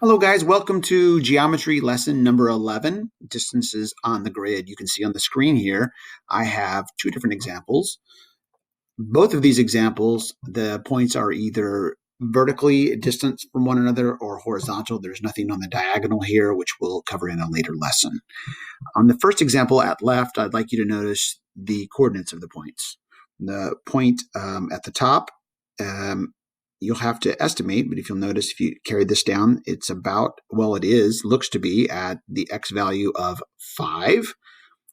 Hello guys, welcome to geometry lesson number 11, distances on the grid. You can see on the screen here, I have two different examples. Both of these examples, the points are either vertically distant from one another or horizontal. There's nothing on the diagonal here, which we'll cover in a later lesson. On the first example at left, I'd like you to notice the coordinates of the points. The point at the top, you'll have to estimate, but if you'll notice, if you carry this down, it's about, well, looks to be at the x value of 5.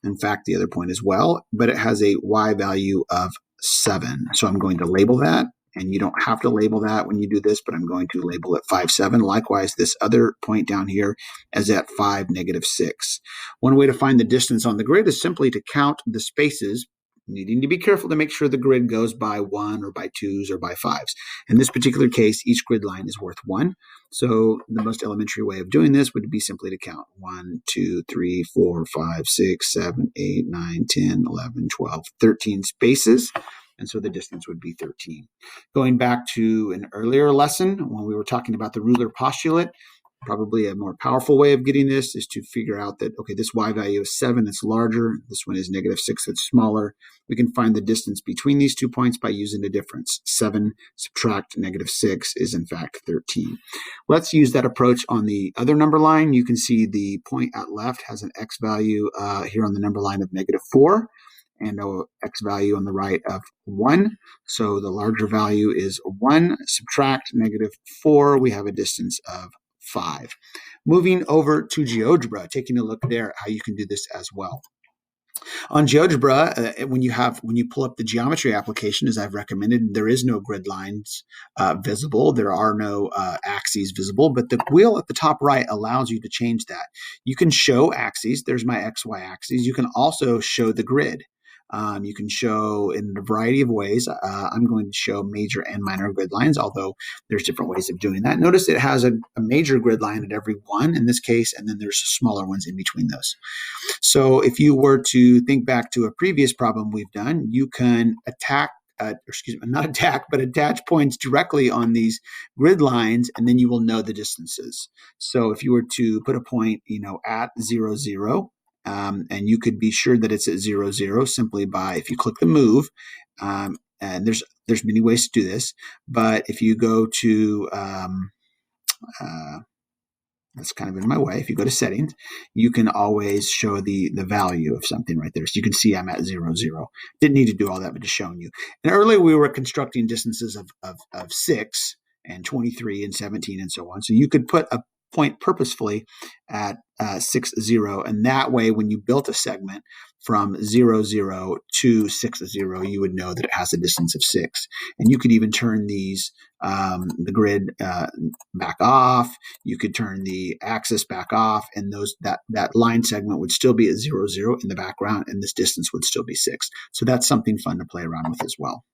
In fact, the other point as well, but it has a y value of 7. So I'm going to label that. And you don't have to label that when you do this, but I'm going to label it 5, 7. Likewise, this other point down here is at 5, -6. One way to find the distance on the grid is simply to count the spaces, needing to be careful to make sure the grid goes by 1 or by 2s or by 5s. In this particular case, each grid line is worth 1. So the most elementary way of doing this would be simply to count 1, 2, 3, 4, 5, 6, 7, 8, 9, 10, 11, 12, 13 spaces. And so the distance would be 13. Going back to an earlier lesson when we were talking about the ruler postulate, probably a more powerful way of getting this is to figure out that, okay, this y value is 7, it's larger. This one is -6, it's smaller. We can find the distance between these 2 points by using the difference. 7 subtract -6 is in fact 13. Let's use that approach on the other number line. You can see the point at left has an x value here on the number line of -4 and a x value on the right of 1. So the larger value is 1. Subtract -4, we have a distance of 5. Moving over to GeoGebra, taking a look there at how you can do this as well. On GeoGebra, when you pull up the geometry application, as I've recommended, there is no grid lines visible. There are no axes visible, but the wheel at the top right allows you to change that. You can show axes. There's my XY axes. You can also show the grid. You can show in a variety of ways. I'm going to show major and minor grid lines, although there's different ways of doing that. Notice it has a major grid line at every one in this case, and then there's smaller ones in between those. So if you were to think back to a previous problem we've done, you can not attack, but attach points directly on these grid lines, and then you will know the distances. So if you were to put a point, at 0, 0, and you could be sure that it's at 0, 0 simply by, if you click the move, and there's many ways to do this, but if you go to that's kind of in my way. If you go to settings, you can always show the value of something right there. So you can see I'm at 0, 0. Didn't need to do all that, but just showing you. And earlier we were constructing distances of 6 and 23 and 17 and so on. So you could put a point purposefully at 6, 0. And that way, when you built a segment from 0, 0 to 6, 0, you would know that it has a distance of 6. And you could even turn these, the grid back off. You could turn the axis back off, and that line segment would still be at 0, 0 in the background, and this distance would still be 6. So that's something fun to play around with as well.